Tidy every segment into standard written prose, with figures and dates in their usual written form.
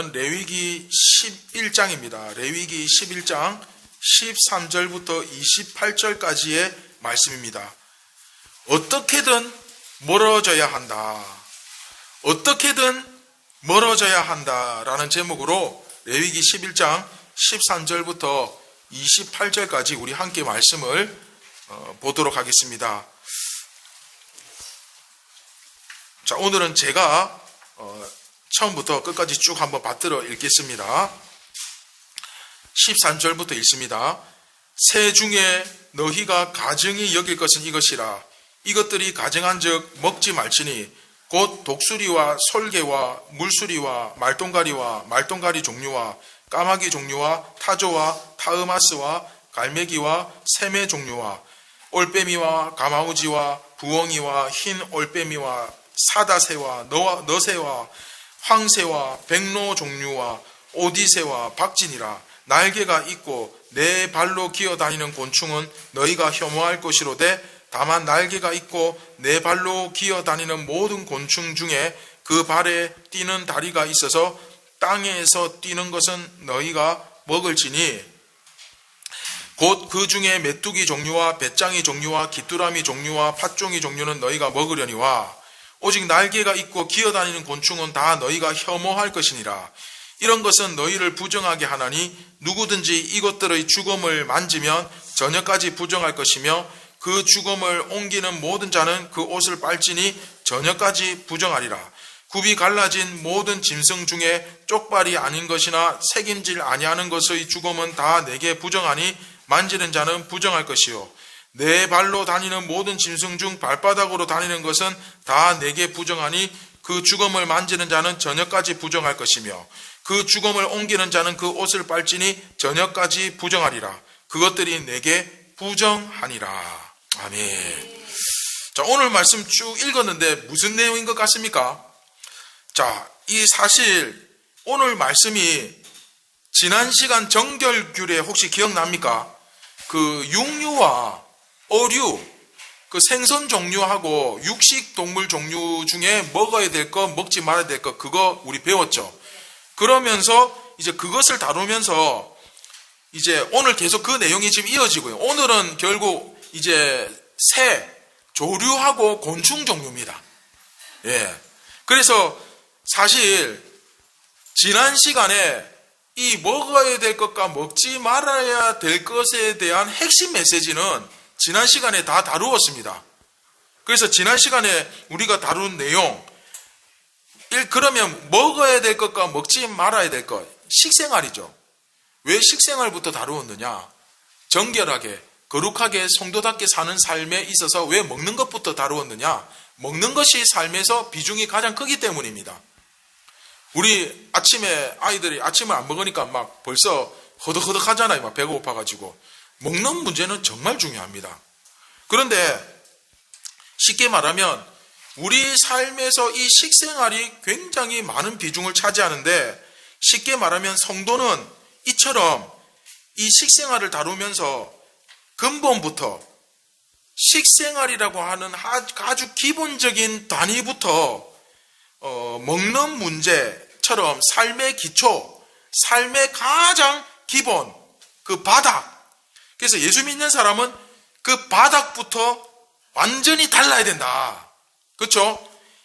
본문은 레위기 11장입니다. 레위기 11장 13절부터 28절까지의 말씀입니다. 어떻게든 멀어져야 한다. 어떻게든 멀어져야 한다라는 제목으로 레위기 11장 13절부터 28절까지 우리 함께 말씀을 보도록 하겠습니다. 자, 오늘은 제가 처음부터 끝까지 쭉 한번 받들어 읽겠습니다. 13절부터 읽습니다. 새 중에 너희가 가증히 여길 것은 이것이라. 이것들이 가증한즉 먹지 말지니 곧 독수리와 솔개와 물수리와 말똥가리와 말똥가리 종류와 까마귀 종류와 타조와 타으마스와 갈매기와 새매 종류와 올빼미와 가마우지와 부엉이와 흰 올빼미와 사다새와 너새와 황새와 백로 종류와 오디새와 박진이라. 날개가 있고 네 발로 기어다니는 곤충은 너희가 혐오할 것이로되 다만 날개가 있고 네 발로 기어다니는 모든 곤충 중에 그 발에 뛰는 다리가 있어서 땅에서 뛰는 것은 너희가 먹을지니 곧 그 중에 메뚜기 종류와 배짱이 종류와 귀뚜라미 종류와 팥종이 종류는 너희가 먹으려니와 오직 날개가 있고 기어다니는 곤충은 다 너희가 혐오할 것이니라. 이런 것은 너희를 부정하게 하나니 누구든지 이것들의 죽음을 만지면 저녁까지 부정할 것이며 그 죽음을 옮기는 모든 자는 그 옷을 빨지니 저녁까지 부정하리라. 굽이 갈라진 모든 짐승 중에 쪽발이 아닌 것이나 새김질 아니하는 것의 죽음은 다 내게 부정하니 만지는 자는 부정할 것이요 네 발로 다니는 모든 짐승 중 발바닥으로 다니는 것은 다 내게 부정하니 그 죽음을 만지는 자는 저녁까지 부정할 것이며 그 죽음을 옮기는 자는 그 옷을 빨지니 저녁까지 부정하리라. 그것들이 내게 부정하니라. 아멘. 자, 오늘 말씀 쭉 읽었는데 무슨 내용인 것 같습니까? 자, 이 사실 오늘 말씀이 지난 시간 정결규례 혹시 기억납니까? 그 육류와 어류, 그 생선 종류하고 육식 동물 종류 중에 먹어야 될 것, 먹지 말아야 될 것, 그거 우리 배웠죠. 그러면서 이제 그것을 다루면서 이제 오늘 계속 그 내용이 지금 이어지고요. 오늘은 결국 이제 새, 조류하고 곤충 종류입니다. 예. 그래서 사실 지난 시간에 이 먹어야 될 것과 먹지 말아야 될 것에 대한 핵심 메시지는 지난 시간에 다 다루었습니다. 그래서 지난 시간에 우리가 다룬 내용, 그러면 먹어야 될 것과 먹지 말아야 될 것, 식생활이죠. 왜 식생활부터 다루었느냐? 정결하게, 거룩하게, 성도답게 사는 삶에 있어서 왜 먹는 것부터 다루었느냐? 먹는 것이 삶에서 비중이 가장 크기 때문입니다. 우리 아침에 아이들이 아침을 안 먹으니까 막 벌써 허덕허덕 하잖아요. 막 배가 고파가지고. 먹는 문제는 정말 중요합니다. 그런데 쉽게 말하면 우리 삶에서 이 식생활이 굉장히 많은 비중을 차지하는데 쉽게 말하면 성도는 이처럼 이 식생활을 다루면서 근본부터 식생활이라고 하는 아주 기본적인 단위부터 먹는 문제처럼 삶의 기초, 삶의 가장 기본, 그 바닥. 그래서 예수 믿는 사람은 그 바닥부터 완전히 달라야 된다. 그렇죠?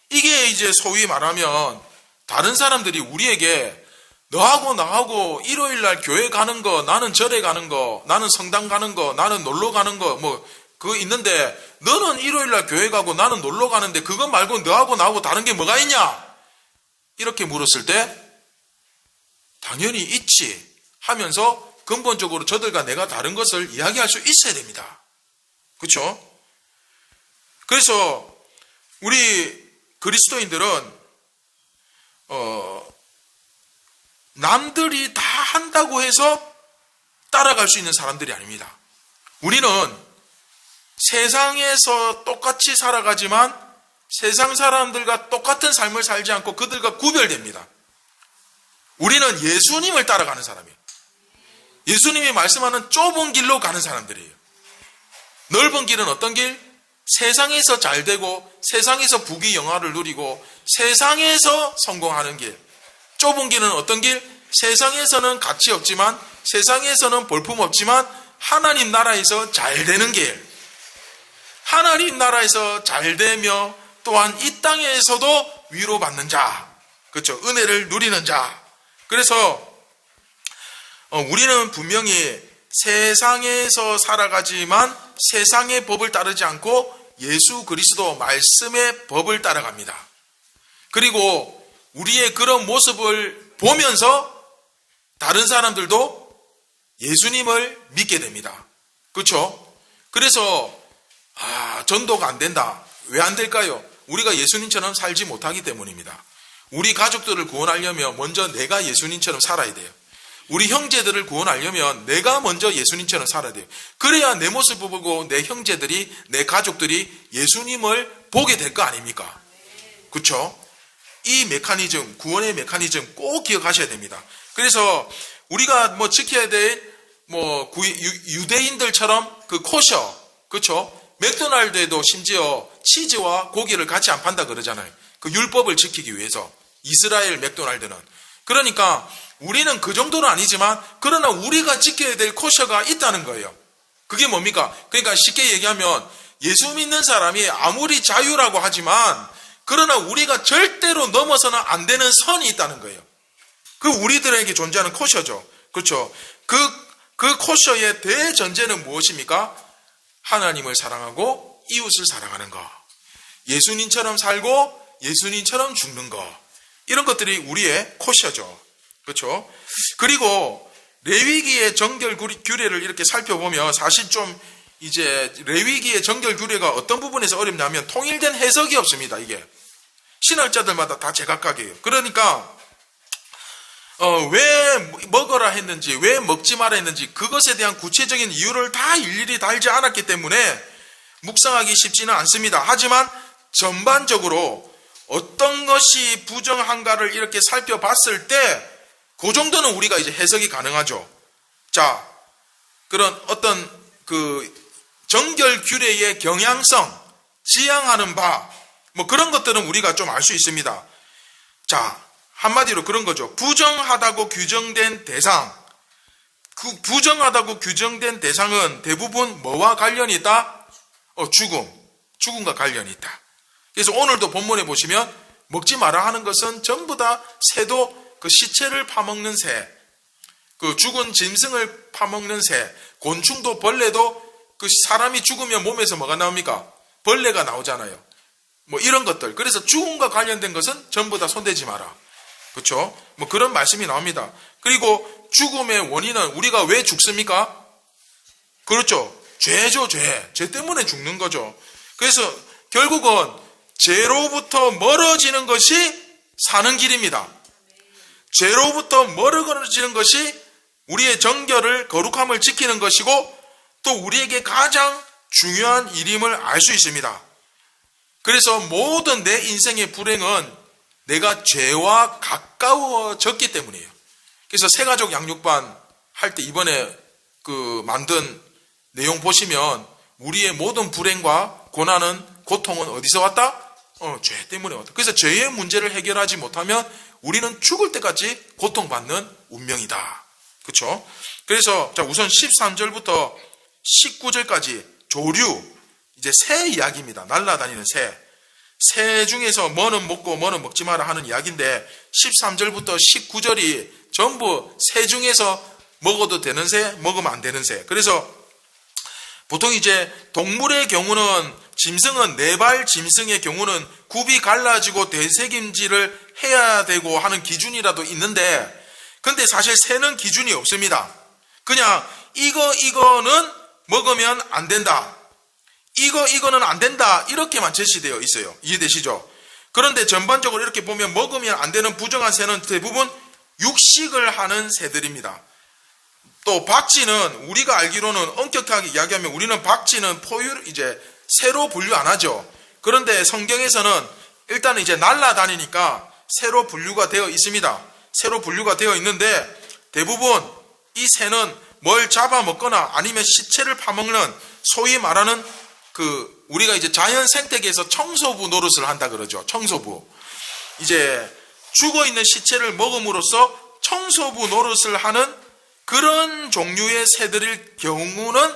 이게 이제 소위 말하면 다른 사람들이 우리에게 너하고 나하고 일요일날 교회 가는 거, 나는 절에 가는 거, 나는 성당 가는 거, 나는 놀러 가는 거, 뭐 그거 있는데 너는 일요일날 교회 가고 나는 놀러 가는데 그거 말고 너하고 나하고 다른 게 뭐가 있냐? 이렇게 물었을 때 당연히 있지 하면서 근본적으로 저들과 내가 다른 것을 이야기할 수 있어야 됩니다. 그렇죠? 그래서 우리 그리스도인들은 남들이 다 한다고 해서 따라갈 수 있는 사람들이 아닙니다. 우리는 세상에서 똑같이 살아가지만 세상 사람들과 똑같은 삶을 살지 않고 그들과 구별됩니다. 우리는 예수님을 따라가는 사람이에요. 예수님이 말씀하는 좁은 길로 가는 사람들이에요. 넓은 길은 어떤 길? 세상에서 잘되고 세상에서 부귀영화를 누리고 세상에서 성공하는 길. 좁은 길은 어떤 길? 세상에서는 가치 없지만, 세상에서는 볼품 없지만 하나님 나라에서 잘 되는 길. 하나님 나라에서 잘 되며 또한 이 땅에서도 위로받는 자, 그렇죠? 은혜를 누리는 자. 그래서 우리는 분명히 세상에서 살아가지만 세상의 법을 따르지 않고 예수 그리스도 말씀의 법을 따라갑니다. 그리고 우리의 그런 모습을 보면서 다른 사람들도 예수님을 믿게 됩니다. 그렇죠? 그래서 전도가 안 된다. 왜 안 될까요? 우리가 예수님처럼 살지 못하기 때문입니다. 우리 가족들을 구원하려면 먼저 내가 예수님처럼 살아야 돼요. 우리 형제들을 구원하려면 내가 먼저 예수님처럼 살아야 돼요. 그래야 내 모습을 보고 내 형제들이, 내 가족들이 예수님을 보게 될 거 아닙니까? 그렇죠? 이 메커니즘, 구원의 메커니즘 꼭 기억하셔야 됩니다. 그래서 우리가 지켜야 될 유대인들처럼 그 코셔, 그렇죠? 맥도날드에도 심지어 치즈와 고기를 같이 안 판다 그러잖아요. 그 율법을 지키기 위해서. 이스라엘 맥도날드는. 그러니까 우리는 그 정도는 아니지만 그러나 우리가 지켜야 될 코셔가 있다는 거예요. 그게 뭡니까? 그러니까 쉽게 얘기하면 예수 믿는 사람이 아무리 자유라고 하지만 그러나 우리가 절대로 넘어서는 안 되는 선이 있다는 거예요. 그 우리들에게 존재하는 코셔죠. 그렇죠? 그 코셔의 대전제는 무엇입니까? 하나님을 사랑하고 이웃을 사랑하는 것. 예수님처럼 살고 예수님처럼 죽는 것. 이런 것들이 우리의 코셔죠. 그렇죠? 그리고 레위기의 정결 규례를 이렇게 살펴보면 사실 좀 이제 레위기의 정결 규례가 어떤 부분에서 어렵냐면 통일된 해석이 없습니다. 이게 신학자들마다 다 제각각이에요. 그러니까 왜 먹어라 했는지, 왜 먹지 마라 했는지 그것에 대한 구체적인 이유를 다 일일이 달지 않았기 때문에 묵상하기 쉽지는 않습니다. 하지만 전반적으로 어떤 것이 부정한가를 이렇게 살펴봤을 때 그 정도는 우리가 이제 해석이 가능하죠. 자, 그런 어떤 그 정결 규례의 경향성, 지향하는 바, 그런 것들은 우리가 좀 알 수 있습니다. 자, 한마디로 그런 거죠. 부정하다고 규정된 대상. 그 부정하다고 규정된 대상은 대부분 뭐와 관련이 있다? 죽음과 관련이 있다. 그래서 오늘도 본문에 보시면 먹지 마라 하는 것은 전부 다 새도 그 시체를 파먹는 새, 그 죽은 짐승을 파먹는 새, 곤충도 벌레도 그 사람이 죽으면 몸에서 뭐가 나옵니까? 벌레가 나오잖아요. 이런 것들. 그래서 죽음과 관련된 것은 전부 다 손대지 마라. 그렇죠? 그런 말씀이 나옵니다. 그리고 죽음의 원인은 우리가 왜 죽습니까? 그렇죠. 죄죠, 죄. 죄 때문에 죽는 거죠. 그래서 결국은 죄로부터 멀어지는 것이 사는 길입니다. 죄로부터 멀어지는 것이 우리의 정결을, 거룩함을 지키는 것이고 또 우리에게 가장 중요한 일임을 알 수 있습니다. 그래서 모든 내 인생의 불행은 내가 죄와 가까워졌기 때문이에요. 그래서 새가족 양육반 할 때 이번에 만든 내용 보시면 우리의 모든 불행과 고난은, 고통은 어디서 왔다? 죄 때문에 왔다. 그래서 죄의 문제를 해결하지 못하면 우리는 죽을 때까지 고통받는 운명이다. 그렇죠? 그래서 우선 13절부터 19절까지 조류, 이제 새 이야기입니다. 날아다니는 새. 새 중에서 뭐는 먹고 뭐는 먹지 마라 하는 이야기인데 13절부터 19절이 전부 새 중에서 먹어도 되는 새, 먹으면 안 되는 새. 그래서 보통 이제 동물의 경우는 짐승은 네발 짐승의 경우는 굽이 갈라지고 되새김질을 해야 되고 하는 기준이라도 있는데 근데 사실 새는 기준이 없습니다. 그냥 이거는 먹으면 안 된다. 이거는 안 된다. 이렇게만 제시되어 있어요. 이해되시죠? 그런데 전반적으로 이렇게 보면 먹으면 안 되는 부정한 새는 대부분 육식을 하는 새들입니다. 또 박쥐는 우리가 알기로는 엄격하게 이야기하면 우리는 박쥐는 이제 새로 분류 안 하죠. 그런데 성경에서는 일단은 이제 날아다니니까 새로 분류가 되어 있습니다. 새로 분류가 되어 있는데 대부분 이 새는 뭘 잡아먹거나 아니면 시체를 파먹는 소위 말하는 우리가 이제 자연 생태계에서 청소부 노릇을 한다 그러죠. 청소부. 이제 죽어있는 시체를 먹음으로써 청소부 노릇을 하는 그런 종류의 새들일 경우는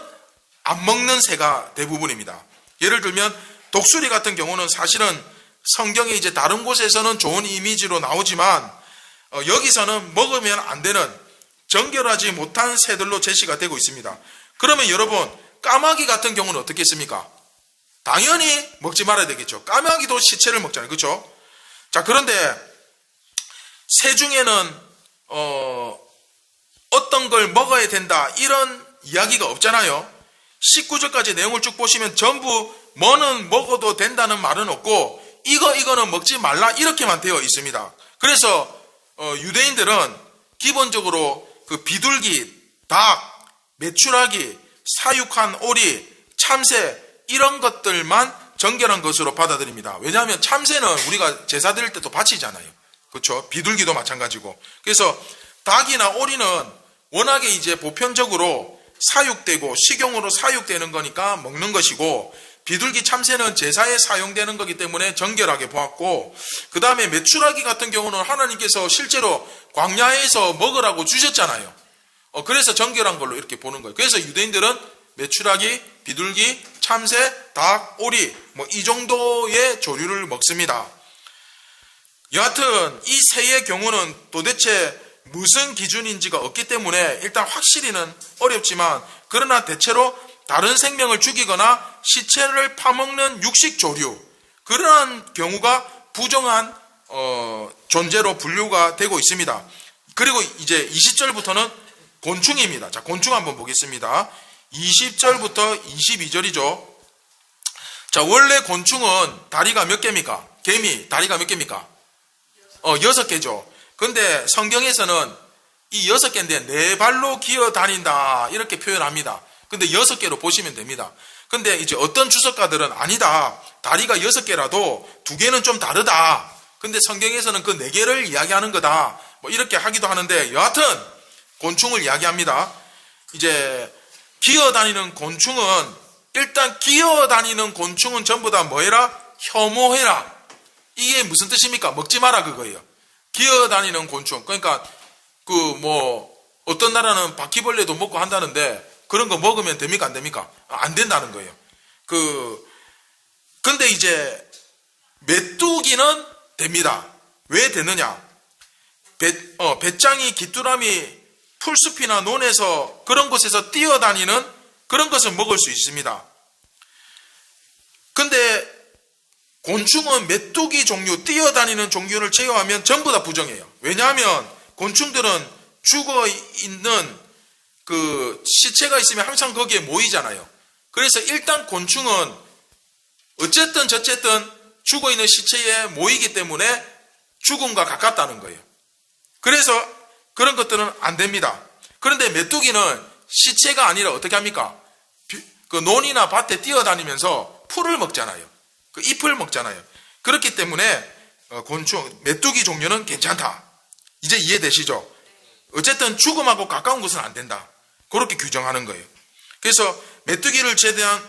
안 먹는 새가 대부분입니다. 예를 들면 독수리 같은 경우는 사실은 성경에 이제 다른 곳에서는 좋은 이미지로 나오지만 여기서는 먹으면 안 되는 정결하지 못한 새들로 제시가 되고 있습니다. 그러면 여러분, 까마귀 같은 경우는 어떻겠습니까? 당연히 먹지 말아야 되겠죠. 까마귀도 시체를 먹잖아요. 그렇죠? 자, 그런데 새 중에는 어떤 걸 먹어야 된다 이런 이야기가 없잖아요. 19절까지 내용을 쭉 보시면 전부 뭐는 먹어도 된다는 말은 없고 이거는 먹지 말라 이렇게만 되어 있습니다. 그래서 유대인들은 기본적으로 그 비둘기, 닭, 메추라기, 사육한 오리, 참새 이런 것들만 정결한 것으로 받아들입니다. 왜냐하면 참새는 우리가 제사 드릴 때 또 바치잖아요. 그렇죠? 비둘기도 마찬가지고. 그래서 닭이나 오리는 워낙에 이제 보편적으로 사육되고 식용으로 사육되는 거니까 먹는 것이고, 비둘기, 참새는 제사에 사용되는 거기 때문에 정결하게 보았고, 그 다음에 메추라기 같은 경우는 하나님께서 실제로 광야에서 먹으라고 주셨잖아요. 그래서 정결한 걸로 이렇게 보는 거예요. 그래서 유대인들은 메추라기, 비둘기, 참새, 닭, 오리 뭐 이 정도의 조류를 먹습니다. 여하튼 이 새의 경우는 도대체 무슨 기준인지가 없기 때문에 일단 확실히는 어렵지만, 그러나 대체로 다른 생명을 죽이거나 시체를 파먹는 육식 조류, 그러한 경우가 부정한 존재로 분류가 되고 있습니다. 그리고 이제 20절부터는 곤충입니다. 자, 곤충 한번 보겠습니다. 20절부터 22절이죠. 자, 원래 곤충은 다리가 몇 개입니까? 개미 다리가 몇 개입니까? 6개죠. 근데 성경에서는 이 6개인데 네 발로 기어 다닌다 이렇게 표현합니다. 근데 6개로 보시면 됩니다. 근데 이제 어떤 주석가들은 아니다, 다리가 6개라도 2개는 좀 다르다, 근데 성경에서는 그 4개를 이야기하는 거다 뭐 이렇게 하기도 하는데, 여하튼 곤충을 이야기합니다. 이제 기어다니는 곤충은, 일단 기어다니는 곤충은 전부 다 뭐해라? 혐오해라. 이게 무슨 뜻입니까? 먹지 마라 그거예요. 기어다니는 곤충. 그러니까 어떤 나라는 바퀴벌레도 먹고 한다는데 그런 거 먹으면 됩니까? 안 됩니까? 안 된다는 거예요. 근데 이제 메뚜기는 됩니다. 왜 되느냐? 배짱이, 귀뚜라미, 풀숲이나 논에서 그런 곳에서 뛰어다니는 그런 것을 먹을 수 있습니다. 근데 곤충은 메뚜기 종류, 뛰어다니는 종류를 제외하면 전부 다 부정해요. 왜냐하면 곤충들은 죽어 있는 그 시체가 있으면 항상 거기에 모이잖아요. 그래서 일단 곤충은 어쨌든 저쨌든 죽어 있는 시체에 모이기 때문에 죽음과 가깝다는 거예요. 그래서 그런 것들은 안 됩니다. 그런데 메뚜기는 시체가 아니라 어떻게 합니까? 그 논이나 밭에 뛰어다니면서 풀을 먹잖아요. 그 잎을 먹잖아요. 그렇기 때문에 곤충, 메뚜기 종류는 괜찮다. 이제 이해되시죠? 어쨌든 죽음하고 가까운 것은 안 된다. 그렇게 규정하는 거예요. 그래서 메뚜기를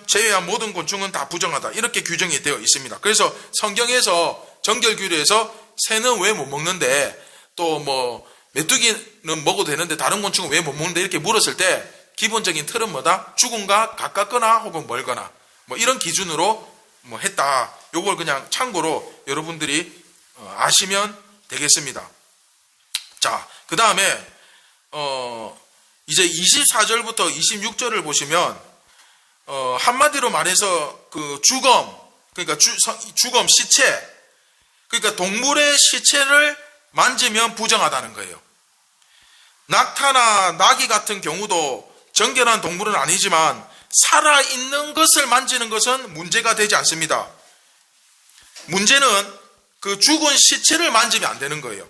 제외한 모든 곤충은 다 부정하다. 이렇게 규정이 되어 있습니다. 그래서 성경에서 정결규례에서 새는 왜 못 먹는데, 또 메뚜기는 먹어도 되는데 다른 곤충은 왜 못 먹는데 이렇게 물었을 때 기본적인 틀은 뭐다? 죽음과 가깝거나 혹은 멀거나 이런 기준으로 했다. 요걸 그냥 참고로 여러분들이 아시면 되겠습니다. 자, 그 다음에 이제 24절부터 26절을 보시면 한마디로 말해서 그 주검, 그러니까 주검, 시체, 그러니까 동물의 시체를 만지면 부정하다는 거예요. 낙타나 나귀 같은 경우도 정결한 동물은 아니지만 살아있는 것을 만지는 것은 문제가 되지 않습니다. 문제는 그 죽은 시체를 만지면 안 되는 거예요.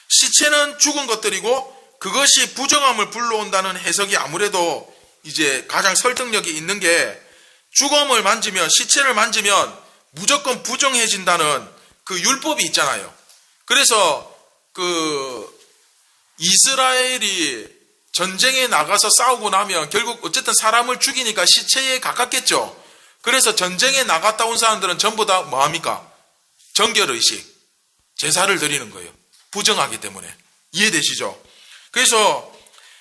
시체는 죽은 것들이고 그것이 부정함을 불러온다는 해석이 아무래도 이제 가장 설득력이 있는 게, 죽음을 만지면, 시체를 만지면 무조건 부정해진다는 그 율법이 있잖아요. 그래서 이스라엘이 전쟁에 나가서 싸우고 나면 결국 어쨌든 사람을 죽이니까 시체에 가깝겠죠. 그래서 전쟁에 나갔다 온 사람들은 전부 다 뭐합니까? 정결의식, 제사를 드리는 거예요. 부정하기 때문에. 이해되시죠? 그래서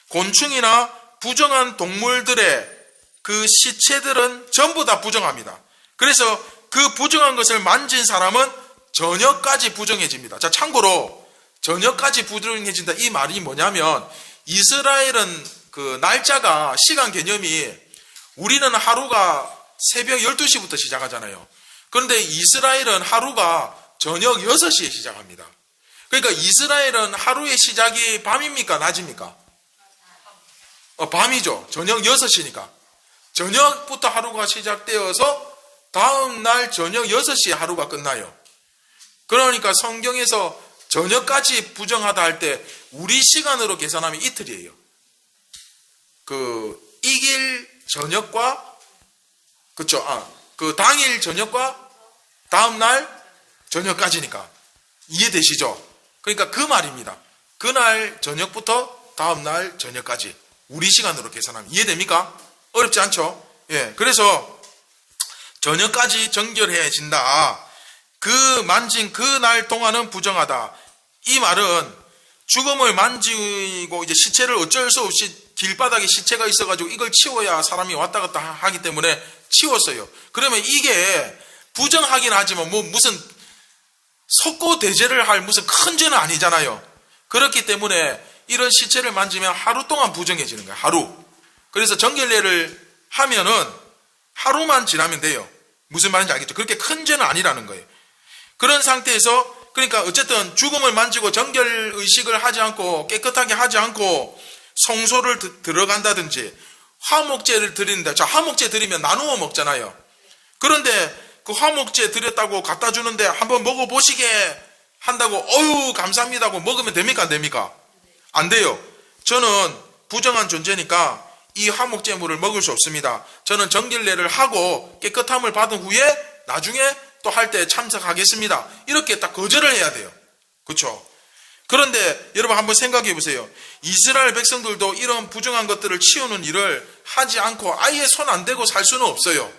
곤충이나 부정한 동물들의 그 시체들은 전부 다 부정합니다. 그래서 그 부정한 것을 만진 사람은 저녁까지 부정해집니다. 자, 참고로 저녁까지 부정해진다 이 말이 뭐냐면, 이스라엘은 그 날짜가, 시간 개념이, 우리는 하루가 새벽 12시부터 시작하잖아요. 그런데 이스라엘은 하루가 저녁 6시에 시작합니다. 그러니까 이스라엘은 하루의 시작이 밤입니까? 낮입니까? 밤이죠. 저녁 6시니까. 저녁부터 하루가 시작되어서 다음 날 저녁 6시에 하루가 끝나요. 그러니까 성경에서 저녁까지 부정하다 할 때 우리 시간으로 계산하면 이틀이에요. 그 이길 저녁과 그 당일 저녁과 다음 날 저녁까지니까. 이해되시죠? 그러니까 그 말입니다. 그날 저녁부터 다음 날 저녁까지 우리 시간으로 계산하면. 이해됩니까? 어렵지 않죠? 예. 그래서 저녁까지 정결해진다. 그 만진 그 날 동안은 부정하다. 이 말은 죽음을 만지고 이제 시체를 어쩔 수 없이 길바닥에 시체가 있어가지고 이걸 치워야 사람이 왔다 갔다 하기 때문에 치웠어요. 그러면 이게 부정하긴 하지만 뭐 무슨 속고대죄를 할 무슨 큰 죄는 아니잖아요. 그렇기 때문에 이런 시체를 만지면 하루 동안 부정해지는 거예요. 하루. 그래서 정결례를 하면은 하루만 지나면 돼요. 무슨 말인지 알겠죠? 그렇게 큰 죄는 아니라는 거예요. 그런 상태에서, 그러니까 어쨌든 죽음을 만지고 정결의식을 하지 않고 깨끗하게 하지 않고 성소를 들어간다든지 화목제를 드리는데, 자, 화목제 드리면 나누어 먹잖아요. 그런데 그 화목제 드렸다고 갖다 주는데 한번 먹어보시게 한다고 어유 감사합니다 하고 먹으면 됩니까? 안 됩니까? 안 돼요. 저는 부정한 존재니까 이 화목제물을 먹을 수 없습니다. 저는 정결례를 하고 깨끗함을 받은 후에 나중에 또 할 때 참석하겠습니다. 이렇게 딱 거절을 해야 돼요. 그렇죠? 그런데 여러분 한번 생각해 보세요. 이스라엘 백성들도 이런 부정한 것들을 치우는 일을 하지 않고 아예 손 안 대고 살 수는 없어요.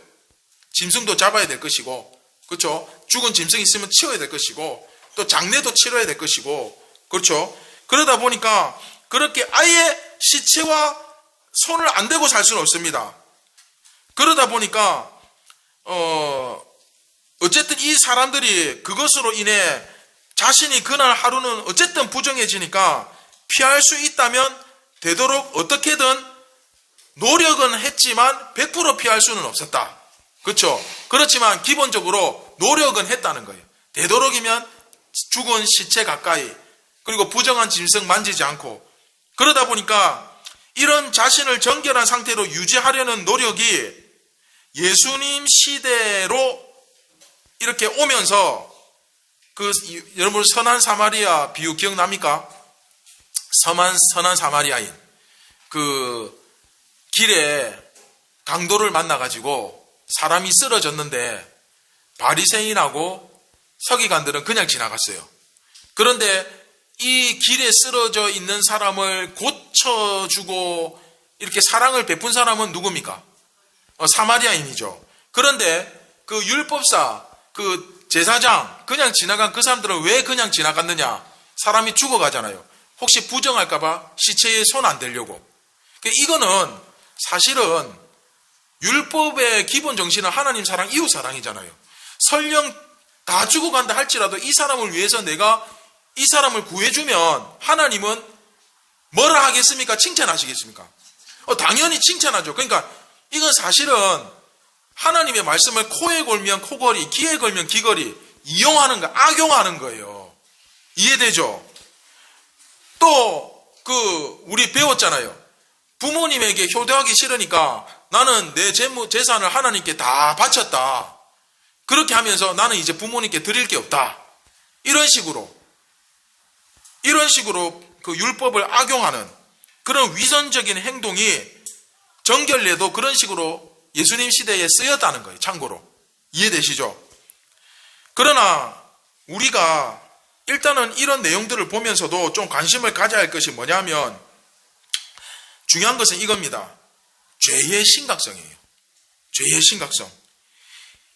짐승도 잡아야 될 것이고, 그렇죠? 죽은 짐승 있으면 치워야 될 것이고, 또 장례도 치러야 될 것이고, 그렇죠? 그러다 보니까 그렇게 아예 시체와 손을 안 대고 살 수는 없습니다. 그러다 보니까 어쨌든 이 사람들이 그것으로 인해 자신이 그날 하루는 어쨌든 부정해지니까 피할 수 있다면 되도록 어떻게든 노력은 했지만 100% 피할 수는 없었다. 그렇죠? 그렇지만 기본적으로 노력은 했다는 거예요. 되도록이면 죽은 시체 가까이, 그리고 부정한 짐승 만지지 않고. 그러다 보니까 이런 자신을 정결한 상태로 유지하려는 노력이 예수님 시대로 이렇게 오면서, 여러분 선한 사마리아 비유 기억납니까? 선한 사마리아인, 길에 강도를 만나가지고 사람이 쓰러졌는데 바리새인하고 서기관들은 그냥 지나갔어요. 그런데 이 길에 쓰러져 있는 사람을 고쳐주고 이렇게 사랑을 베푼 사람은 누굽니까? 사마리아인이죠. 그런데 그 율법사, 그 제사장, 그냥 지나간 그 사람들은 왜 그냥 지나갔느냐? 사람이 죽어가잖아요. 혹시 부정할까봐 시체에 손 안 대려고. 이거는 사실은 율법의 기본 정신은 하나님 사랑, 이웃 사랑이잖아요. 설령 다 죽어간다 할지라도 이 사람을 위해서 내가 이 사람을 구해주면 하나님은 뭐라 하겠습니까? 칭찬하시겠습니까? 당연히 칭찬하죠. 그러니까 이건 사실은 하나님의 말씀을 코에 걸면 코걸이, 귀에 걸면 귀걸이, 이용하는 거, 악용하는 거예요. 이해되죠? 또 우리 배웠잖아요. 부모님에게 효도하기 싫으니까 나는 내 재산을 하나님께 다 바쳤다. 그렇게 하면서 나는 이제 부모님께 드릴 게 없다. 이런 식으로 그 율법을 악용하는 그런 위선적인 행동이 정결례도 그런 식으로 예수님 시대에 쓰였다는 거예요. 참고로. 이해되시죠? 그러나 우리가 일단은 이런 내용들을 보면서도 좀 관심을 가져야 할 것이 뭐냐면, 중요한 것은 이겁니다. 죄의 심각성이에요. 죄의 심각성.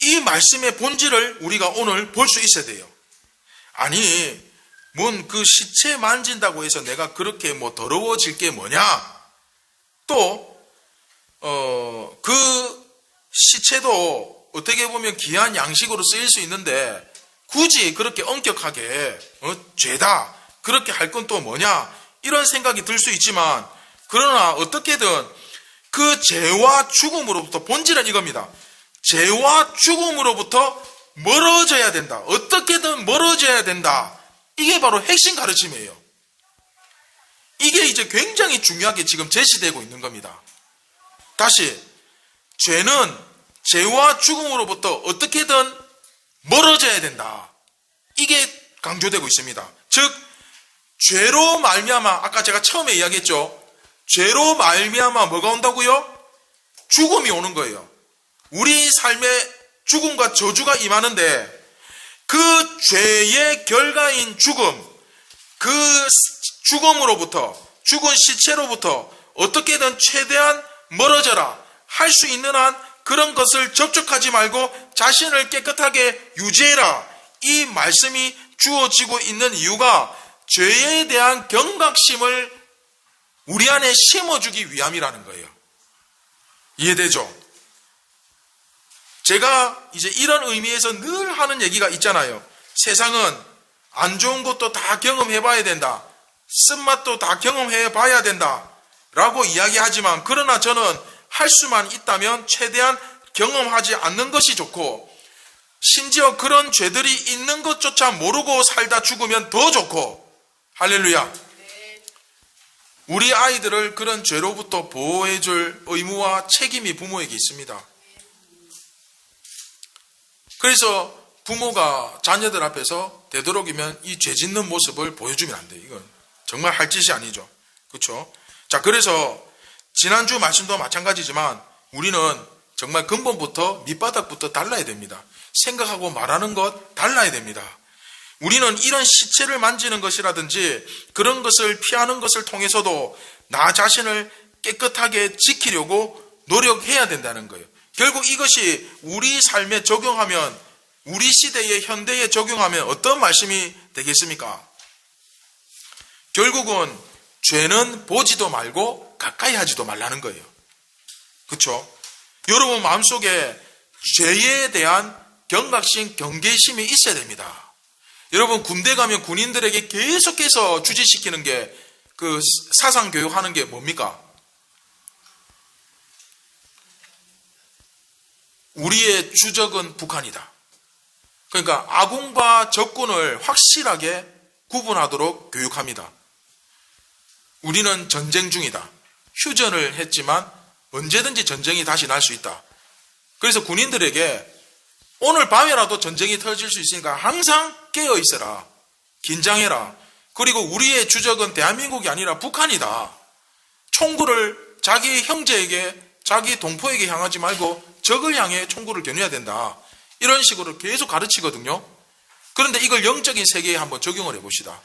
이 말씀의 본질을 우리가 오늘 볼 수 있어야 돼요. 아니, 뭔 그 시체 만진다고 해서 내가 그렇게 뭐 더러워질 게 뭐냐? 또 그 시체도 어떻게 보면 귀한 양식으로 쓰일 수 있는데 굳이 그렇게 엄격하게 죄다 그렇게 할 건 또 뭐냐? 이런 생각이 들 수 있지만 그러나 어떻게든 그 죄와 죽음으로부터 본질은 이겁니다. 죄와 죽음으로부터 멀어져야 된다. 어떻게든 멀어져야 된다. 이게 바로 핵심 가르침이에요. 이게 이제 굉장히 중요하게 지금 제시되고 있는 겁니다. 다시 죄는 죄와 죽음으로부터 어떻게든 멀어져야 된다. 이게 강조되고 있습니다. 즉 죄로 말미암아 아까 제가 처음에 이야기했죠. 죄로 말미암아 뭐가 온다고요? 죽음이 오는 거예요. 우리 삶에 죽음과 저주가 임하는데 그 죄의 결과인 죽음, 그 죽음으로부터 죽은 시체로부터 어떻게든 최대한 멀어져라 할 수 있는 한 그런 것을 접촉하지 말고 자신을 깨끗하게 유지해라. 이 말씀이 주어지고 있는 이유가 죄에 대한 경각심을 우리 안에 심어주기 위함이라는 거예요. 이해되죠? 제가 이제 이런 의미에서 늘 하는 얘기가 있잖아요. 세상은 안 좋은 것도 다 경험해봐야 된다. 쓴맛도 다 경험해봐야 된다. 라고 이야기하지만 그러나 저는 할 수만 있다면 최대한 경험하지 않는 것이 좋고 심지어 그런 죄들이 있는 것조차 모르고 살다 죽으면 더 좋고 할렐루야. 우리 아이들을 그런 죄로부터 보호해줄 의무와 책임이 부모에게 있습니다. 그래서 부모가 자녀들 앞에서 되도록이면 이 죄 짓는 모습을 보여주면 안 돼요. 이건 정말 할 짓이 아니죠. 그렇죠? 자, 그래서 지난주 말씀도 마찬가지지만 우리는 정말 근본부터 밑바닥부터 달라야 됩니다. 생각하고 말하는 것 달라야 됩니다. 우리는 이런 시체를 만지는 것이라든지 그런 것을 피하는 것을 통해서도 나 자신을 깨끗하게 지키려고 노력해야 된다는 거예요. 결국 이것이 우리 삶에 적용하면 우리 시대의 현대에 적용하면 어떤 말씀이 되겠습니까? 결국은 죄는 보지도 말고 가까이 하지도 말라는 거예요. 그렇죠? 여러분 마음속에 죄에 대한 경각심, 경계심이 있어야 됩니다. 여러분 군대 가면 군인들에게 계속해서 주지시키는 게 그 사상교육하는 게 뭡니까? 우리의 주적은 북한이다. 그러니까 아군과 적군을 확실하게 구분하도록 교육합니다. 우리는 전쟁 중이다. 휴전을 했지만 언제든지 전쟁이 다시 날 수 있다. 그래서 군인들에게 오늘 밤에라도 전쟁이 터질 수 있으니까 항상 깨어 있어라. 긴장해라. 그리고 우리의 주적은 대한민국이 아니라 북한이다. 총구를 자기 형제에게, 자기 동포에게 향하지 말고 적을 향해 총구를 겨누어야 된다. 이런 식으로 계속 가르치거든요. 그런데 이걸 영적인 세계에 한번 적용을 해봅시다.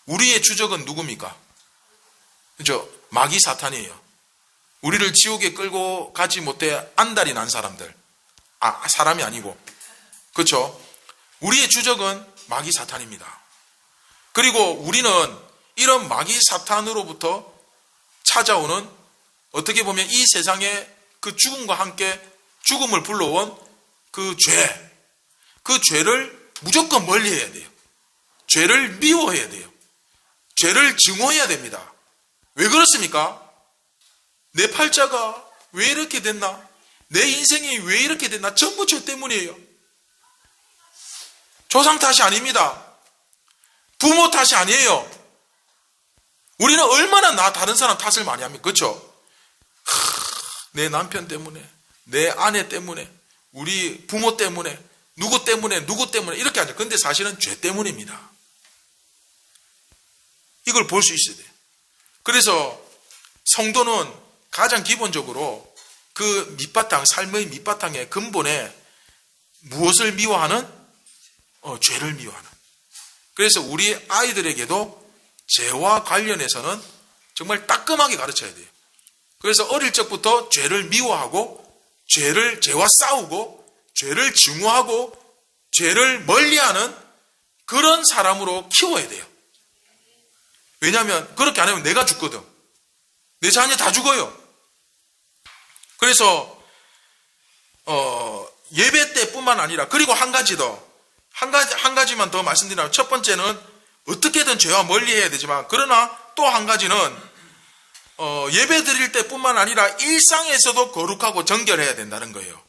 우리의 주적은 누굽니까? 그죠? 마귀 사탄이에요. 우리를 지옥에 끌고 가지 못해 안달이 난 사람들. 사람이 아니고. 그렇죠? 우리의 주적은 마귀 사탄입니다. 그리고 우리는 이런 마귀 사탄으로부터 찾아오는 어떻게 보면 이 세상에 그 죽음과 함께 죽음을 불러온 그 죄를 무조건 멀리해야 돼요. 죄를 미워해야 돼요. 죄를 증오해야 됩니다. 왜 그렇습니까? 내 팔자가 왜 이렇게 됐나? 내 인생이 왜 이렇게 됐나? 전부 죄 때문이에요. 조상 탓이 아닙니다. 부모 탓이 아니에요. 우리는 얼마나 다른 사람 탓을 많이 합니까? 그렇죠? 내 남편 때문에, 내 아내 때문에, 우리 부모 때문에, 누구 때문에 이렇게 하죠. 근데 사실은 죄 때문입니다. 이걸 볼 수 있어야 돼요. 그래서 성도는 가장 기본적으로 그 밑바탕, 삶의 밑바탕의 근본에 무엇을 미워하는? 죄를 미워하는. 그래서 우리 아이들에게도 죄와 관련해서는 정말 따끔하게 가르쳐야 돼요. 그래서 어릴 적부터 죄를 미워하고 죄와 싸우고 죄를 증오하고 죄를 멀리하는 그런 사람으로 키워야 돼요. 왜냐하면 그렇게 안 하면 내가 죽거든. 내 자녀 다 죽어요. 그래서 예배 때뿐만 아니라, 그리고 한 가지만 더 말씀드리면, 첫 번째는 어떻게든 죄와 멀리 해야 되지만, 그러나 또 한 가지는 예배 드릴 때뿐만 아니라 일상에서도 거룩하고 정결해야 된다는 거예요.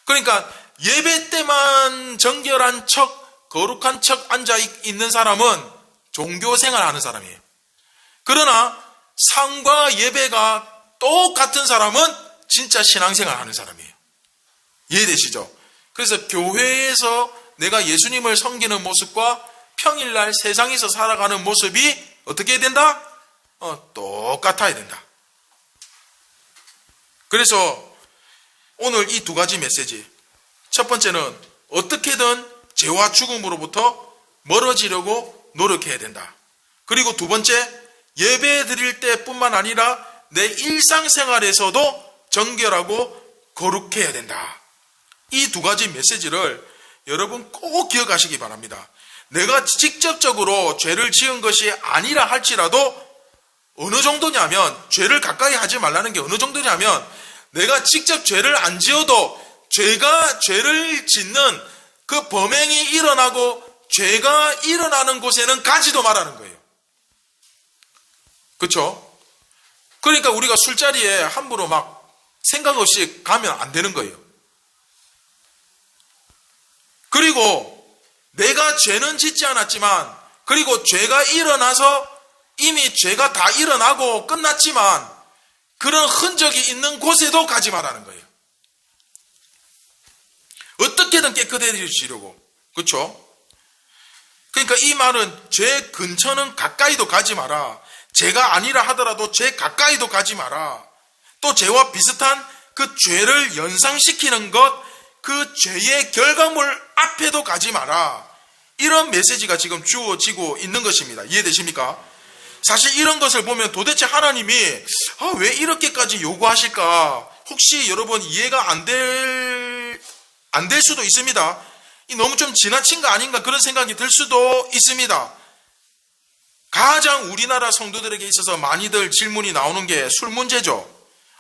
그러니까 예배 때만 정결한 척, 거룩한 척 앉아 있는 사람은 종교 생활하는 사람이에요. 그러나 상과 예배가 똑같은 사람은 진짜 신앙생활 하는 사람이에요. 이해되시죠? 그래서 교회에서 내가 예수님을 섬기는 모습과 평일날 세상에서 살아가는 모습이 어떻게 해야 된다? 똑같아야 된다. 그래서 오늘 이 두 가지 메시지, 첫 번째는 어떻게든 죄와 죽음으로부터 멀어지려고 노력해야 된다. 그리고 두 번째, 예배 드릴 때뿐만 아니라 내 일상생활에서도 정결하고 거룩해야 된다. 이 두 가지 메시지를 여러분 꼭 기억하시기 바랍니다. 내가 직접적으로 죄를 지은 것이 아니라 할지라도 어느 정도냐면, 죄를 가까이 하지 말라는 게 어느 정도냐면, 내가 직접 죄를 안 지어도 죄를 짓는 그 범행이 일어나고 죄가 일어나는 곳에는 가지도 말라는 거예요. 그렇죠? 그러니까 우리가 술자리에 함부로 막 생각 없이 가면 안 되는 거예요. 그리고 내가 죄는 짓지 않았지만, 그리고 죄가 일어나서 이미 죄가 다 일어나고 끝났지만 그런 흔적이 있는 곳에도 가지 말라는 거예요. 어떻게든 깨끗해지려고. 그렇죠? 그러니까 이 말은 죄 근처는 가까이도 가지 마라. 죄가 아니라 하더라도 죄 가까이도 가지 마라. 또 죄와 비슷한 그 죄를 연상시키는 것, 그 죄의 결과물 앞에도 가지 마라. 이런 메시지가 지금 주어지고 있는 것입니다. 이해되십니까? 사실 이런 것을 보면 도대체 하나님이 왜 이렇게까지 요구하실까? 혹시 여러분 이해가 안 될 수도 있습니다. 너무 좀 지나친 거 아닌가 그런 생각이 들 수도 있습니다. 가장 우리나라 성도들에게 있어서 많이들 질문이 나오는 게 술 문제죠.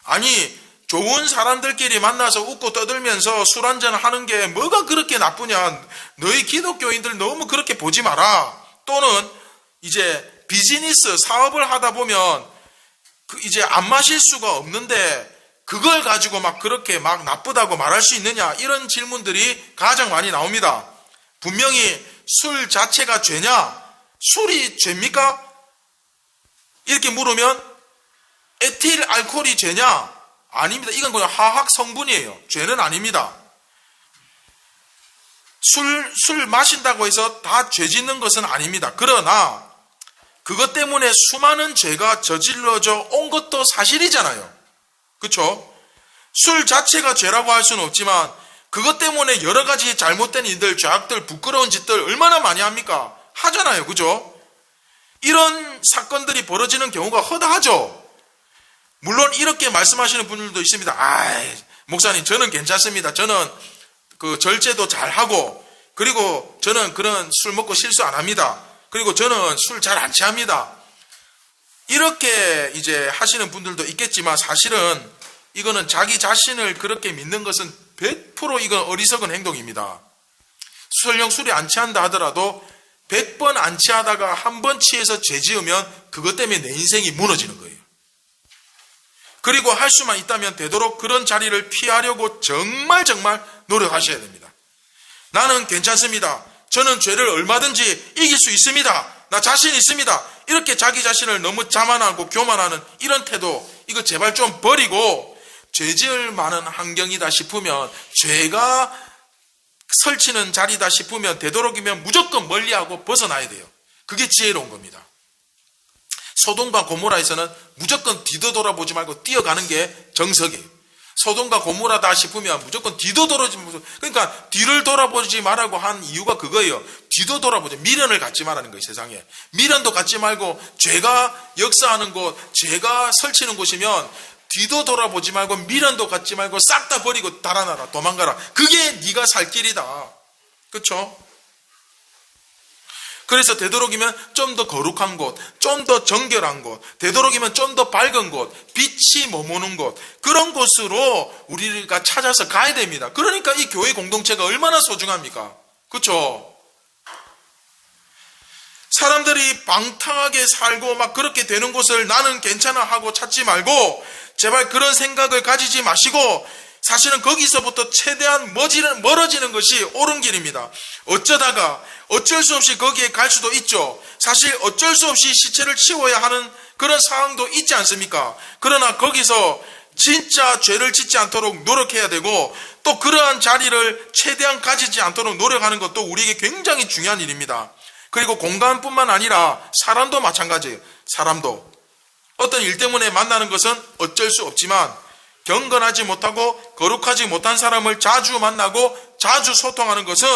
아니, 좋은 사람들끼리 만나서 웃고 떠들면서 술 한잔 하는 게 뭐가 그렇게 나쁘냐? 너희 기독교인들 너무 그렇게 보지 마라. 또는 이제 비즈니스 사업을 하다 보면 이제 안 마실 수가 없는데 그걸 가지고 막 그렇게 막 나쁘다고 말할 수 있느냐? 이런 질문들이 가장 많이 나옵니다. 분명히 술 자체가 죄냐? 술이 죄입니까? 이렇게 물으면 에틸 알코올이 죄냐? 아닙니다. 이건 그냥 화학 성분이에요. 죄는 아닙니다. 술 마신다고 해서 다 죄 짓는 것은 아닙니다. 그러나 그것 때문에 수많은 죄가 저질러져 온 것도 사실이잖아요. 그렇죠? 술 자체가 죄라고 할 수는 없지만 그것 때문에 여러 가지 잘못된 일들, 죄악들, 부끄러운 짓들 얼마나 많이 합니까? 하잖아요. 그죠? 이런 사건들이 벌어지는 경우가 허다하죠. 물론 이렇게 말씀하시는 분들도 있습니다. 목사님 저는 괜찮습니다. 저는 그 절제도 잘하고, 그리고 저는 그런 술 먹고 실수 안 합니다. 그리고 저는 술 잘 안 취합니다. 이렇게 이제 하시는 분들도 있겠지만 사실은 이거는 자기 자신을 그렇게 믿는 것은 100% 이건 어리석은 행동입니다. 설령 술이 안 취한다 하더라도 100번 안 취하다가 한 번 취해서 죄 지으면 그것 때문에 내 인생이 무너지는 거예요. 그리고 할 수만 있다면 되도록 그런 자리를 피하려고 정말 노력하셔야 됩니다. 나는 괜찮습니다. 저는 죄를 얼마든지 이길 수 있습니다. 나 자신 있습니다. 이렇게 자기 자신을 너무 자만하고 교만하는 이런 태도, 이거 제발 좀 버리고 죄 지을 만한 환경이다 싶으면, 죄가 설치는 자리다 싶으면 되도록이면 무조건 멀리하고 벗어나야 돼요. 그게 지혜로운 겁니다. 소돔과 고모라에서는 무조건 뒤도 돌아보지 말고 뛰어가는 게 정석이에요. 소돔과 고모라다 싶으면 무조건 뒤도 돌아보지 말고, 그러니까 뒤를 돌아보지 말라고 한 이유가 그거예요. 뒤도 돌아보지, 미련을 갖지 말라는 거예요. 세상에 미련도 갖지 말고, 죄가 역사하는 곳, 죄가 설치는 곳이면 뒤도 돌아보지 말고 미련도 갖지 말고 싹 다 버리고 달아나라, 도망가라. 그게 네가 살 길이다. 그렇죠? 그래서 되도록이면 좀 더 거룩한 곳, 좀 더 정결한 곳, 되도록이면 좀 더 밝은 곳, 빛이 머무는 곳, 그런 곳으로 우리가 찾아서 가야 됩니다. 그러니까 이 교회 공동체가 얼마나 소중합니까? 그렇죠? 사람들이 방탕하게 살고 막 그렇게 되는 곳을 나는 괜찮아 하고 찾지 말고 제발 그런 생각을 가지지 마시고 사실은 거기서부터 최대한 멀어지는 것이 옳은 길입니다. 어쩌다가 어쩔 수 없이 거기에 갈 수도 있죠. 사실 어쩔 수 없이 시체를 치워야 하는 그런 상황도 있지 않습니까? 그러나 거기서 진짜 죄를 짓지 않도록 노력해야 되고 또 그러한 자리를 최대한 가지지 않도록 노력하는 것도 우리에게 굉장히 중요한 일입니다. 그리고 공간뿐만 아니라 사람도 마찬가지예요. 사람도 어떤 일 때문에 만나는 것은 어쩔 수 없지만 경건하지 못하고 거룩하지 못한 사람을 자주 만나고 자주 소통하는 것은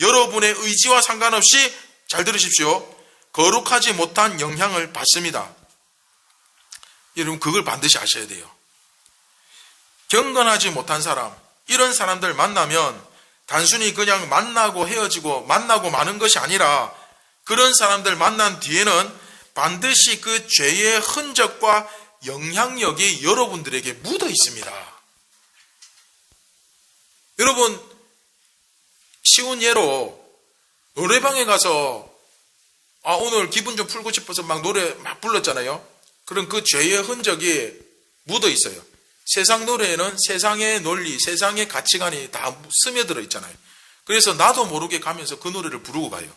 여러분의 의지와 상관없이 잘 들으십시오. 거룩하지 못한 영향을 받습니다. 여러분 그걸 반드시 아셔야 돼요. 경건하지 못한 사람, 이런 사람들 만나면 단순히 그냥 만나고 헤어지고 만나고 마는 것이 아니라 그런 사람들 만난 뒤에는 반드시 그 죄의 흔적과 영향력이 여러분들에게 묻어 있습니다. 여러분 쉬운 예로 노래방에 가서 오늘 기분 좀 풀고 싶어서 막 노래 막 불렀잖아요. 그럼 그 죄의 흔적이 묻어 있어요. 세상 노래에는 세상의 논리, 세상의 가치관이 다 스며들어 있잖아요. 그래서 나도 모르게 가면서 그 노래를 부르고 가요.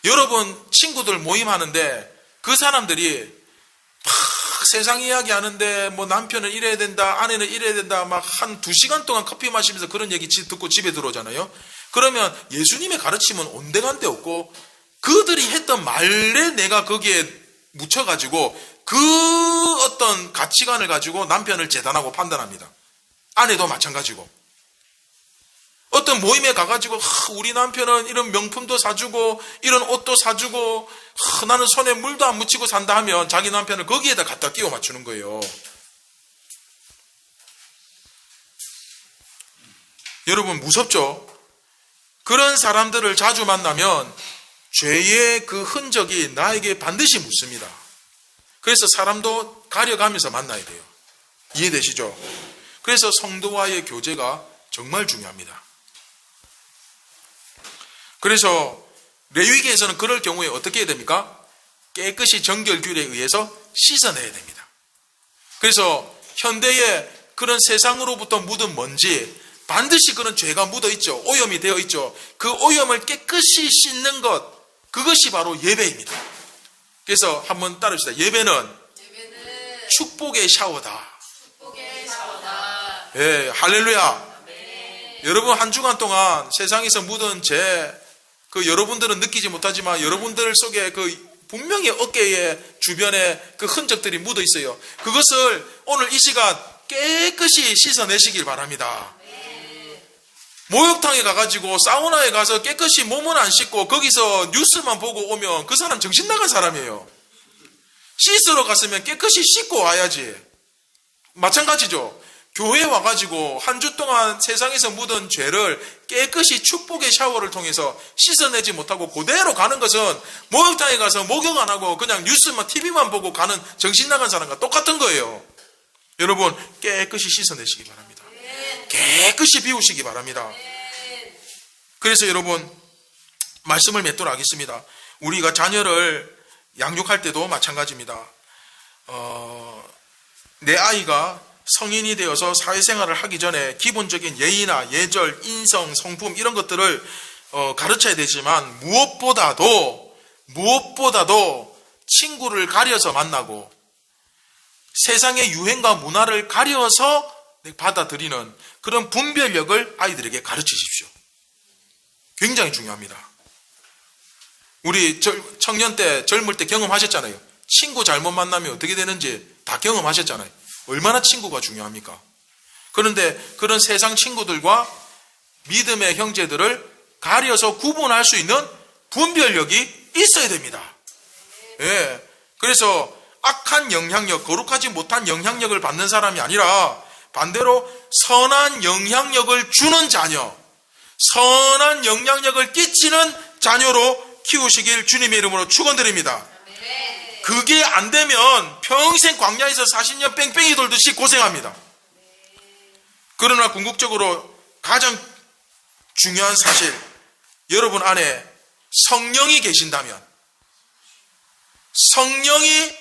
여러분 친구들 모임하는데 그 사람들이 막 세상 이야기 하는데 뭐 남편은 이래야 된다, 아내는 이래야 된다, 막 한 2시간 동안 커피 마시면서 그런 얘기 듣고 집에 들어오잖아요. 그러면 예수님의 가르침은 온데간데 없고 그들이 했던 말에 내가 거기에 묻혀가지고 그 어떤 가치관을 가지고 남편을 재단하고 판단합니다. 아내도 마찬가지고. 어떤 모임에 가가지고 우리 남편은 이런 명품도 사주고 이런 옷도 사주고 나는 손에 물도 안 묻히고 산다 하면 자기 남편을 거기에다 갖다 끼워 맞추는 거예요. 여러분 무섭죠? 그런 사람들을 자주 만나면 죄의 그 흔적이 나에게 반드시 묻습니다. 그래서 사람도 가려가면서 만나야 돼요. 이해되시죠? 그래서 성도와의 교제가 정말 중요합니다. 그래서 레위기에서는 그럴 경우에 어떻게 해야 됩니까? 깨끗이 정결규례에 의해서 씻어내야 됩니다. 그래서 현대의 그런 세상으로부터 묻은 먼지, 반드시 그런 죄가 묻어 있죠. 오염이 되어 있죠. 그 오염을 깨끗이 씻는 것, 그것이 바로 예배입니다. 그래서 한번 따라합시다. 예배는 축복의 샤워다. 예, 할렐루야. 여러분 한 주간 동안 세상에서 묻은 죄, 그 여러분들은 느끼지 못하지만 여러분들 속에 그 분명히 어깨에 주변에 그 흔적들이 묻어 있어요. 그것을 오늘 이 시간 깨끗이 씻어내시길 바랍니다. 목욕탕에 가가지고 사우나에 가서 깨끗이 몸은 안 씻고 거기서 뉴스만 보고 오면 그 사람 정신 나간 사람이에요. 씻으러 갔으면 깨끗이 씻고 와야지. 마찬가지죠. 교회에 와가지고 한 주 동안 세상에서 묻은 죄를 깨끗이 축복의 샤워를 통해서 씻어내지 못하고 그대로 가는 것은 목욕탕에 가서 목욕 안 하고 그냥 뉴스만 TV만 보고 가는 정신 나간 사람과 똑같은 거예요. 여러분 깨끗이 씻어내시기 바랍니다. 깨끗이 비우시기 바랍니다. 그래서 여러분 말씀을 맺도록 하겠습니다. 우리가 자녀를 양육할 때도 마찬가지입니다. 내 아이가 성인이 되어서 사회생활을 하기 전에 기본적인 예의나 예절, 인성, 성품 이런 것들을 가르쳐야 되지만 무엇보다도 친구를 가려서 만나고 세상의 유행과 문화를 가려서 받아들이는 그런 분별력을 아이들에게 가르치십시오. 굉장히 중요합니다. 우리 청년 때 젊을 때 경험하셨잖아요. 친구 잘못 만나면 어떻게 되는지 다 경험하셨잖아요. 얼마나 친구가 중요합니까? 그런데 그런 세상 친구들과 믿음의 형제들을 가려서 구분할 수 있는 분별력이 있어야 됩니다. 예. 그래서 악한 영향력, 거룩하지 못한 영향력을 받는 사람이 아니라 반대로 선한 영향력을 주는 자녀, 선한 영향력을 끼치는 자녀로 키우시길 주님의 이름으로 축원드립니다. 그게 안 되면 평생 광야에서 40년 뺑뺑이 돌듯이 고생합니다. 그러나 궁극적으로 가장 중요한 사실, 여러분 안에 성령이 계신다면, 성령이,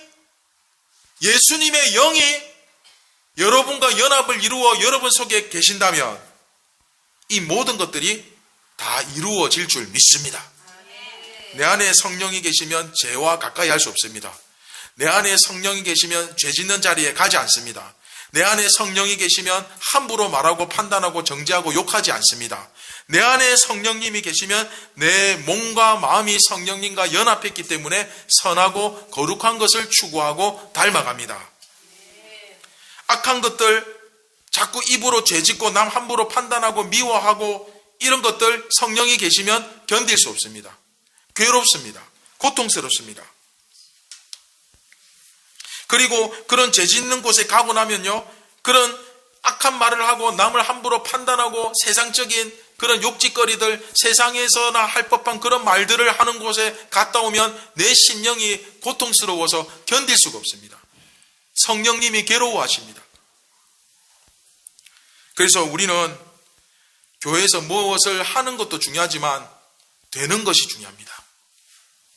예수님의 영이 여러분과 연합을 이루어 여러분 속에 계신다면 이 모든 것들이 다 이루어질 줄 믿습니다. 내 안에 성령이 계시면 죄와 가까이 할 수 없습니다. 내 안에 성령이 계시면 죄 짓는 자리에 가지 않습니다. 내 안에 성령이 계시면 함부로 말하고 판단하고 정죄하고 욕하지 않습니다. 내 안에 성령님이 계시면 내 몸과 마음이 성령님과 연합했기 때문에 선하고 거룩한 것을 추구하고 닮아갑니다. 악한 것들 자꾸 입으로 죄짓고 남 함부로 판단하고 미워하고 이런 것들 성령이 계시면 견딜 수 없습니다. 괴롭습니다. 고통스럽습니다. 그리고 그런 죄 짓는 곳에 가고 나면요, 그런 악한 말을 하고 남을 함부로 판단하고 세상적인 그런 욕짓거리들, 세상에서나 할 법한 그런 말들을 하는 곳에 갔다 오면 내 심령이 고통스러워서 견딜 수가 없습니다. 성령님이 괴로워하십니다. 그래서 우리는 교회에서 무엇을 하는 것도 중요하지만 되는 것이 중요합니다.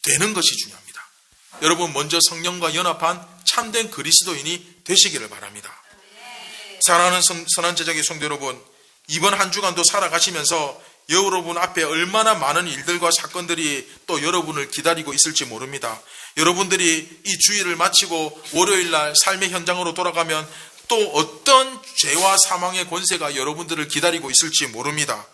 되는 것이 중요합니다. 여러분, 먼저 성령과 연합한 참된 그리스도인이 되시기를 바랍니다. 사랑하는 선한 제자의 성도 여러분, 이번 한 주간도 살아가시면서 여러분 앞에 얼마나 많은 일들과 사건들이 또 여러분을 기다리고 있을지 모릅니다. 여러분들이 이 주일을 마치고 월요일날 삶의 현장으로 돌아가면 또 어떤 죄와 사망의 권세가 여러분들을 기다리고 있을지 모릅니다.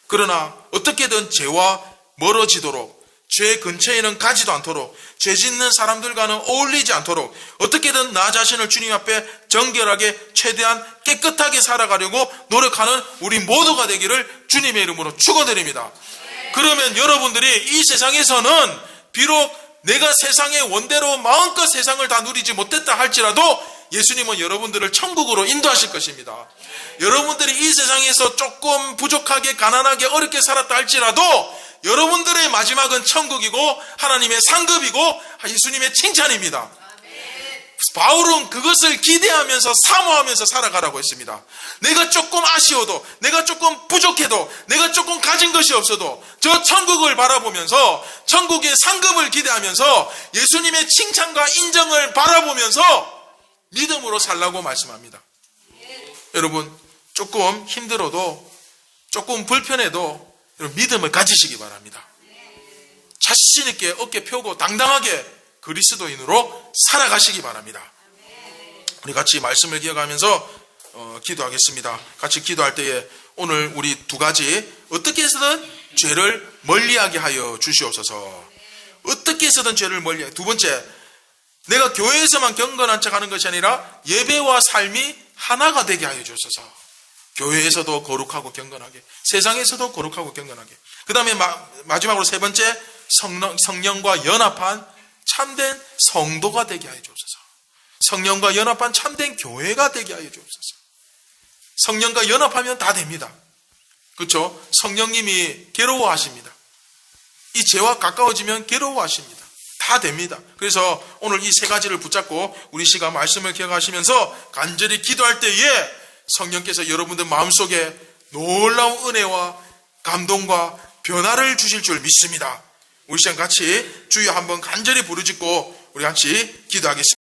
그러나 어떻게든 죄와 멀어지도록, 죄 근처에는 가지도 않도록, 죄 짓는 사람들과는 어울리지 않도록 어떻게든 나 자신을 주님 앞에 정결하게 최대한 깨끗하게 살아가려고 노력하는 우리 모두가 되기를 주님의 이름으로 축원드립니다. 그러면 여러분들이 이 세상에서는 비록 내가 세상의 원대로 마음껏 세상을 다 누리지 못했다 할지라도 예수님은 여러분들을 천국으로 인도하실 것입니다. 여러분들이 이 세상에서 조금 부족하게 가난하게 어렵게 살았다 할지라도 여러분들의 마지막은 천국이고 하나님의 상급이고 예수님의 칭찬입니다. 바울은 그것을 기대하면서 사모하면서 살아가라고 했습니다. 내가 조금 아쉬워도, 내가 조금 부족해도, 내가 조금 가진 것이 없어도 저 천국을 바라보면서 천국의 상급을 기대하면서 예수님의 칭찬과 인정을 바라보면서 믿음으로 살라고 말씀합니다. 여러분, 조금 힘들어도, 조금 불편해도 여러분 믿음을 가지시기 바랍니다. 자신 있게 어깨 펴고 당당하게 그리스도인으로 살아가시기 바랍니다. 우리 같이 말씀을 기억하면서 기도하겠습니다. 같이 기도할 때에 오늘 우리 두 가지, 어떻게 해서든 죄를 멀리하게 하여 주시옵소서. 어떻게 해서든 죄를 멀리하게. 두 번째, 내가 교회에서만 경건한 척하는 것이 아니라 예배와 삶이 하나가 되게 하여 주옵소서. 교회에서도 거룩하고 경건하게, 세상에서도 거룩하고 경건하게. 그 다음에 마지막으로 세 번째, 성령과 연합한 참된 성도가 되게 하여 주옵소서. 성령과 연합한 참된 교회가 되게 하여 주옵소서. 성령과 연합하면 다 됩니다. 그렇죠? 성령님이 괴로워하십니다. 이 죄와 가까워지면 괴로워하십니다. 다 됩니다. 그래서 오늘 이 세 가지를 붙잡고 우리 시간 말씀을 기억하시면서 간절히 기도할 때에 성령께서 여러분들 마음속에 놀라운 은혜와 감동과 변화를 주실 줄 믿습니다. 우리 시간 같이 주여 한번 간절히 부르짖고 우리 같이 기도하겠습니다.